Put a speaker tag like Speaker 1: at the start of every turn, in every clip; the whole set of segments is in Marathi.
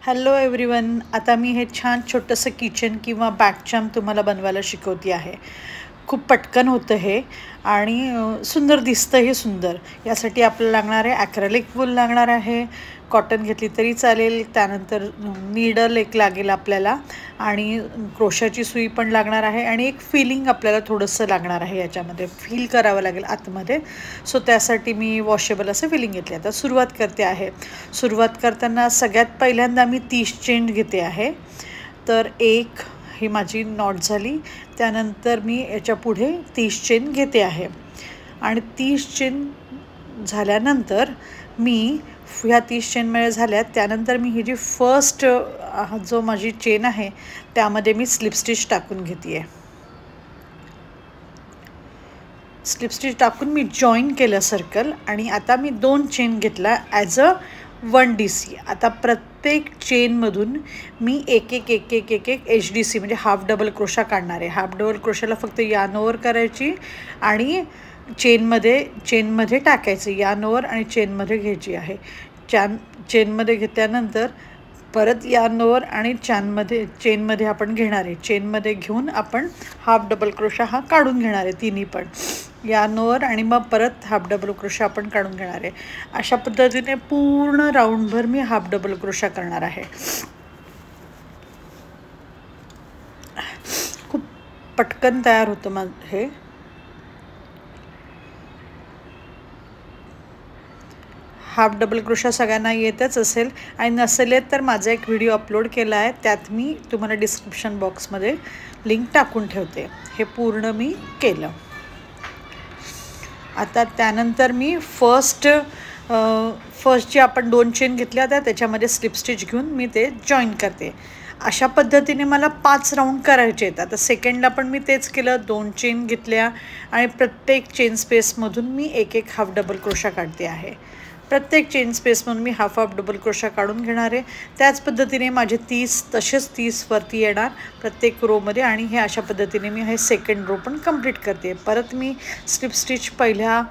Speaker 1: Hello everyone. आता मी हे छान छोटंसं किचन किंवा बॅकचॅम्प तुम्हाला बनवायला शिकवते आहे. खूप पटकन होतं हे आणि सुंदर दिसतं हे सुंदर. यासाठी आपल्याला लागणार आहे ॲक्रेलिक वूल लागणार आहे, कॉटन घेतली तरी चालेल, त्यानंतर नीडल एक लागेल आपल्याला आणि क्रोशाची सुई पण लागणार आहे आणि एक फिलिंग आपल्याला थोडंसं लागणार आहे, याच्यामध्ये फिल करावं लागेल आतमध्ये. सो त्यासाठी मी वॉशेबल असं फिलिंग घेतले. आता सुरुवात करते आहे. सुरुवात करताना सगळ्यात पहिल्यांदा मी 30 चेन घेते आहे. तर एक ही माझी नॉट झाली. त्यानंतर मी याच्या पुढे 30 चेन घेते आहे आणि 30 चेन झाल्यानंतर मी ह्या 30 चेन मेळ झाल्यात. त्यानंतर मी ही जी फर्स्ट जो माझी चेन आहे त्यामध्ये मी स्लिप स्टिच टाकून घेते आहे. स्लिप स्टिच टाकून मी जॉईन केलं सर्कल आणि आता मी 2 चेन घेतला ॲज अ 1 DC. आता प्रत्येक चेनमधून मी एक HD म्हणजे हाफ डबल क्रोशा काढणार आहे. हाफ डबल क्रोशाला फक्त यार्न ओव्हर करायची आणि चेनमध्ये टाकायचं, यार्न ओव्हर आणि चेनमध्ये घ्यायची आहे. चेनमध्ये घेतल्यानंतर परत यार्न ओव्हर आणि चेनमध्ये आपण घेणार आहे. चेनमध्ये घेऊन आपण हाफ डबल क्रोशा हा काढून घेणार आहे, तिन्ही पण यार्न ओव्हर आणि मग परत हाफ डबल क्रोशा आपण काढून घेणार आहे. अशा पद्धतीने पूर्ण राऊंडभर मी हाफ डबल क्रोशा करणार आहे. खूप पटकन तयार होतं माझं हे. हाफ डबल क्रोशा सगळ्यांना येतच असेल आणि नसेल तर माझा एक व्हिडिओ अपलोड केला आहे, त्यात मी तुम्हाला डिस्क्रिप्शन बॉक्समध्ये लिंक टाकून ठेवते. हे पूर्ण मी केलं. आता त्यानंतर मी फर्स्ट जे आपण 2 चेन घेतल्या होत्या त्याच्यामध्ये स्लिप स्टिच घेऊन मी ते जॉईन करते. अशा पद्धतीने मला 5 राऊंड करायचे आहेत. आता सेकंडला पण मी तेच केलं. 2 चेन घेतल्या आणि प्रत्येक चेन स्पेसमधून मी एक हाफ डबल क्रोशा काढते आहे. प्रत्येक चेन स्पेसमधून मी हाफ डबल क्रोशा काढून घेणार आहे. त्याच पद्धतीने माझे 30 वरती येणार प्रत्येक रोमध्ये आणि हे अशा पद्धतीने मी हे सेकंड रो पण कंप्लीट करते. परत मी स्लिप स्टिच पहिल्या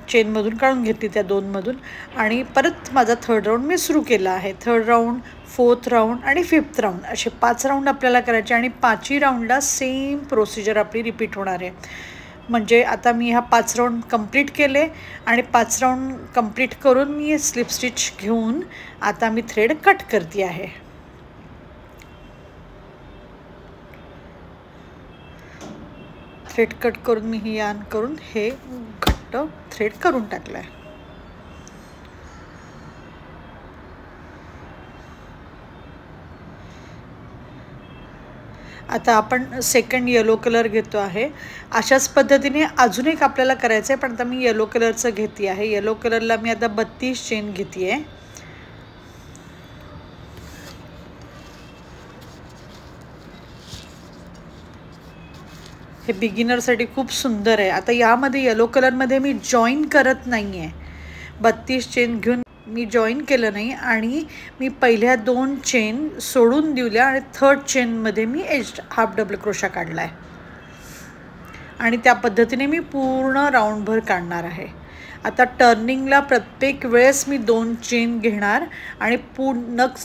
Speaker 1: चेनमधून काढून घेतली, त्या 2मधून, आणि परत माझा थर्ड राऊंड मी सुरू केला आहे. थर्ड राऊंड, 4th राऊंड आणि 5th राऊंड असे 5 राऊंड आपल्याला करायचे आणि 5ही राऊंडला सेम प्रोसिजर आपली रिपीट होणार आहे. म्हणजे आता मी ह्या 5 राऊंड कंप्लीट केले आणि 5 राऊंड कंप्लीट करून मी स्लिप स्टिच घेऊन आता मी थ्रेड कट करते आहे. थ्रेड कट करून मी ही यार्न करून हे घट्ट थ्रेड करून टाकलं आहे. आता आपण सेकंड येलो कलर घेतो आहे. अशाच पद्धतीने अजून एक आपल्याला करायचं आहे, पण आता मी येलो कलरचं घेते आहे. येलो कलरला मी आता 32 चेन घेते आहे. हे बिगिनरसाठी खूप सुंदर आहे. आता यामध्ये येलो कलरमध्ये मी जॉईन करत नाही आहे. 32 चेन घेऊन मी जॉईन केलं नाही आणि मी पहिल्या 2 चेन सोडून दिल्या आणि थर्ड चेनमध्ये मी हाफ डबल क्रोशा काढला आहे आणि त्या पद्धतीने मी पूर्ण राऊंडभर काढणार आहे. आता टर्निंगला प्रत्येक वेळेस मी 2 चेन घेणार आणि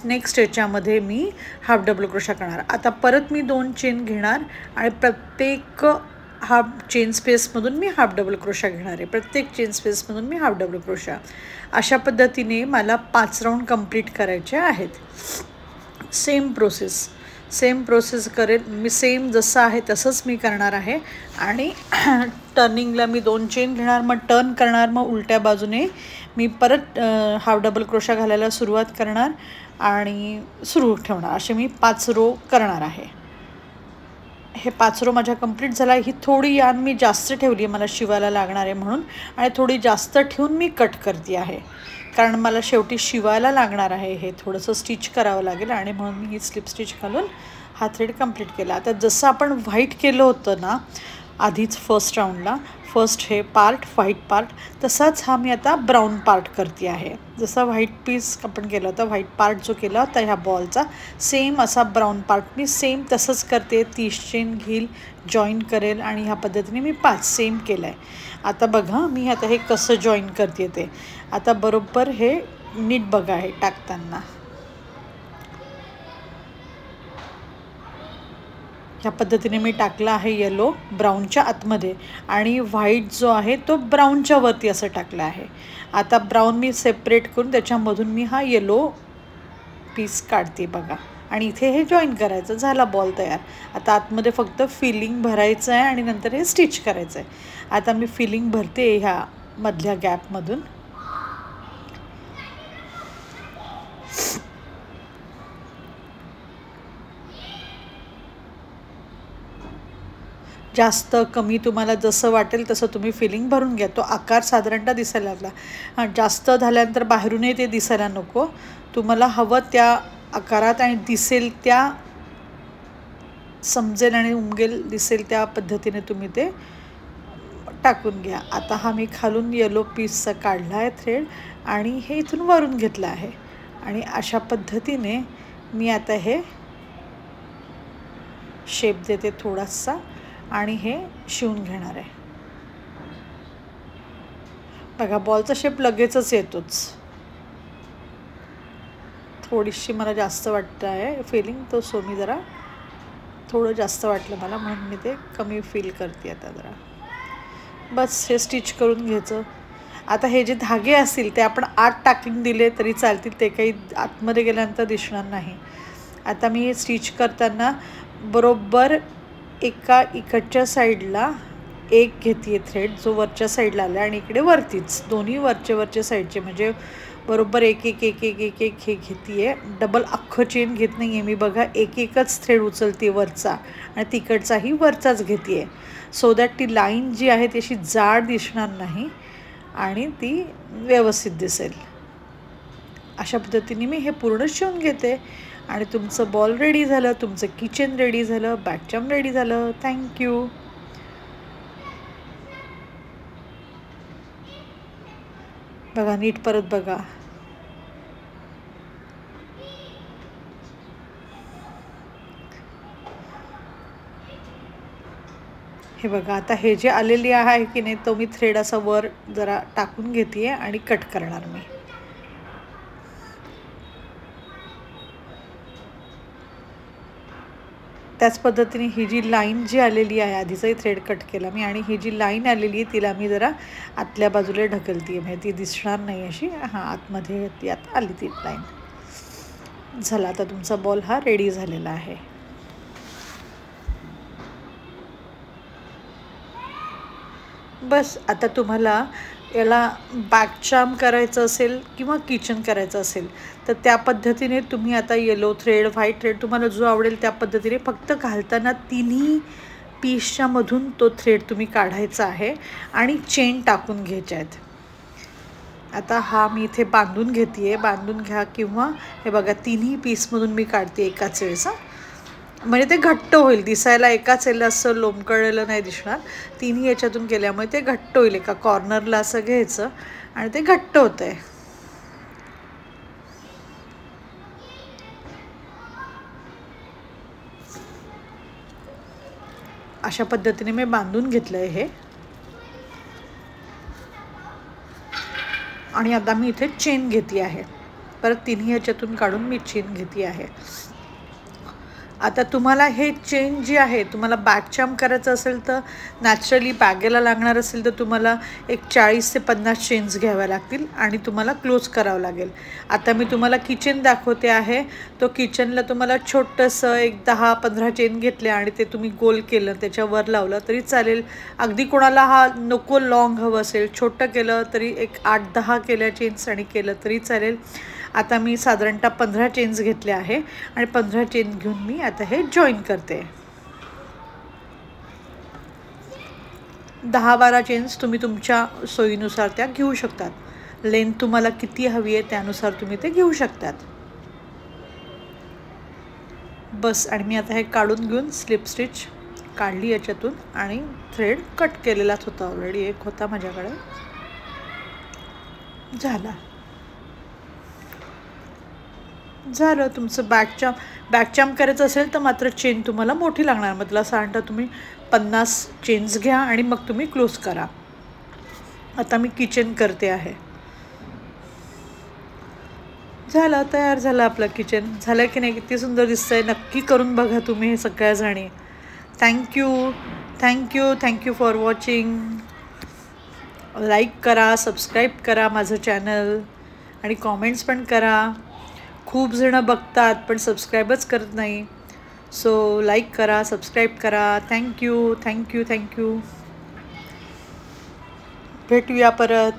Speaker 1: नेक्स्ट याच्यामध्ये मी हाफ डबल क्रोशा करणार. आता परत मी 2 चेन घेणार आणि प्रत्येक हाफ चेन स्पेसमधून मी हाफ डबल क्रोशा घेणार आहे. प्रत्येक चेन स्पेसमधून मी हाफ डबल क्रोशा. अशा पद्धतीने मला 5 राऊंड कंप्लीट करायचे आहेत. सेम प्रोसेस करेल मी. सेम जसं आहे तसंच मी करणार आहे आणि टर्निंगला मी 2 चेन घेणार, मग टर्न करणार, मग उलट्या बाजूने मी परत हाफ डबल क्रोशा घालायला सुरुवात करणार आणि सुरू ठेवणार. असे मी 5 रो करणार आहे. हे 5 रो माझ्या कंप्लीट झाला. ही थोडी यार्न मी जास्त ठेवली आहे, मला शिवायला लागणार आहे म्हणून, आणि थोडी जास्त ठेवून मी कट करते आहे कारण मला शेवटी शिवायला लागणार आहे. हे थोडंसं स्टिच करावं लागेल आणि म्हणून मी ही स्लिप स्टिच घालून हा थ्रेड कंप्लीट केला. आता जसं आपण व्हाईट केलं होतं ना आधीच फर्स्ट राऊंडला, फर्स्ट हे पार्ट व्हाईट पार्ट, तसाच हा मी आता ब्राऊन पार्ट करते आहे. जसा व्हाईट पीस आपण केला होता, व्हाईट पार्ट जो केला होता ह्या बॉलचा, सेम असा ब्राऊन पार्ट मी सेम तसंच करते. 30 चेन घेईल, जॉईन करेल आणि ह्या पद्धतीने मी 5 सेम केलं आहे. आता बघा मी आता हे कसं जॉईन करते ते. आता बरोबर हे नीट बघा हे टाकताना. ह्या पद्धतीने मी टाकला आहे येलो ब्राऊनच्या आतमध्ये आणि व्हाईट जो आहे तो ब्राऊनच्या वरती असं टाकला आहे. आता ब्राऊन मी सेपरेट करून त्याच्यामधून मी हा येलो पीस काढते बघा आणि इथे हे जॉईन करायचं. झाला बॉल तयार. आता आतमध्ये फक्त फिलिंग भरायचं आहे आणि नंतर हे स्टिच करायचं आहे. आता मी फिलिंग भरते ह्या मधल्या गॅपमधून. जास्त कमी तुम्हाला जसं वाटेल तसं तुम्ही फिलिंग भरून घ्या. तो आकार साधारणतः दिसायला लागला. हां, जास्त झाल्यानंतर बाहेरूनही ते दिसायला नको. तुम्हाला हवं त्या आकारात आणि दिसेल त्या समजेल आणि उमगेल दिसेल त्या पद्धतीने तुम्ही ते टाकून घ्या. आता हा मी खालून येलो पीसचा काढला आहे थ्रेड आणि हे इथून वरून घेतलं आहे आणि अशा पद्धतीने मी आता हे शेप देते थोडासा आणि हे शिवून घेणार आहे. बघा बॉलचा शेप लगेचच येतोच. थोडीशी मला जास्त वाटतं आहे फिलिंग, तो सो मी जरा थोडं जास्त वाटलं मला म्हणून मी ते कमी फील करते आता जरा. बस हे स्टिच करून घ्यायचं. आता हे जे धागे असतील ते आपण आत टाकून दिले तरी चालतील, ते काही आतमध्ये गेल्यानंतर दिसणार नाही. आता मी स्टिच करताना बरोबर एका इकडच्या साईडला एक घेते थ्रेड जो वरच्या साईडला आला आणि इकडे वरतीच दोन्ही वरच्या साईडचे म्हणजे बरोबर एक एक एक एक एक एक हे घेते आहे. डबल अख्खं चेन घेत नाही आहे मी. बघा एक एकच थ्रेड उचलते वरचा आणि तिकडचाही वरचाच घेते आहे, सो दॅट ती लाईन जी आहे ती अशी जाड दिसणार नाही आणि ती व्यवस्थित दिसेल. अशा पद्धतीने मी हे पूर्ण शिवून घेते आणि तुमचं बॉल रेडी झालं, तुमचं किचन रेडी झालं, बॅकचॅम रेडी झालं. थँक्यू. बघा नीट परत बघा. हे बघा आता हे जे आलेली आहे की नाही तो मी थ्रेड असा वर जरा टाकून घेते आणि कट करणार मी. त्याच पद्धतीने ही जी लाईन जी आलेली आहे आधीचाही थ्रेड कट केला मी आणि ही जी लाईन आलेली आहे तिला मी जरा आतल्या बाजूला ढकलते आहे म्हणजे ती दिसणार नाही अशी. हां आतमध्ये ती आत आली ती लाईन. झाला आता तुमचा बॉल हा रेडी झालेला आहे. बस आता तुम्हाला याला बॅकचार्म करायचं असेल किंवा किचन करायचं असेल तर त्या पद्धतीने तुम्ही आता येलो थ्रेड व्हाईट थ्रेड तुम्हाला जो आवडेल त्या पद्धतीने फक्त घालताना तिन्ही पीसच्या मधून तो थ्रेड तुम्ही काढायचा आहे आणि चेन टाकून घ्यायच्या आहेत. आता हा मी इथे बांधून घेते आहे. बांधून घ्या किंवा हे बघा तिन्ही पीसमधून मी काढते एकाच वेळेस म्हणजे ते घट्ट होईल. दिसायला एकाच वेळेला असं लोंबकळलेलं नाही दिसणार. तिन्ही याच्यातून केल्यामुळे ते घट्ट होईल. एका कॉर्नरला असं घ्यायचं आणि ते घट्ट होतं आहे. अशा पद्धतीने मी बांधून घेतलं आहे हे आणि आता मी इथे चेन घेतली आहे. परत तिन्ही ह्याच्यातून काढून मी चेन घेतली आहे. आता तुम्हाला हे चेन जी आहे तुम्हाला बॅकचार्म करायचं असेल तर नॅचरली बॅगेला लागणार असेल तर तुम्हाला एक 40 ते 50 चेन्स घ्याव्या लागतील आणि तुम्हाला क्लोज करावं लागेल. आता मी तुम्हाला किचन दाखवते आहे. तो किचनला तुम्हाला छोटंसं एक 10-15 चेन घेतले आणि ते तुम्ही गोल केलं त्याच्यावर लावलं तरी चालेल. अगदी कोणाला हा नको लॉंग हवं असेल छोटं केलं तरी एक 8-10 केल्या चेन्स आणि केलं तरी चालेल. आता मी साधारणतः 15 चेन्स घेतले आहे आणि 15 चेन घेऊन मी आता हे जॉईन करते. 10-12 चेन्स तुम्ही तुमच्या सोयीनुसार त्या घेऊ शकतात. लेंथ तुम्हाला किती हवी आहे त्यानुसार तुम्ही ते घेऊ शकतात. बस आणि मी आता हे काढून घेऊन स्लिप स्टिच काढली याच्यातून आणि थ्रेड कट केलेलाच होता. ऑलरेडी एक होता माझ्याकडे. झालं तुमचं बॅकचार्म करायचं असेल तर मात्र चेन तुम्हाला मोठी लागणार. मग त्याला साधारणतः तुम्ही 50 चेन्स घ्या आणि मग तुम्ही क्लोज करा. आता मी किचन करते आहे. झालं तयार झालं आपलं किचन. झालं की नाही किती सुंदर दिसतंय. नक्की करून बघा तुम्ही हे सगळ्या जणी. Thank you for watching. लाईक करा, सबस्क्राईब करा माझं चॅनल आणि कॉमेंट्स पण करा. खूप जणं बघतात पण सबस्क्राईबच करत नाही. सो लाईक करा, सबस्क्राईब करा. थँक्यू. भेटूया परत.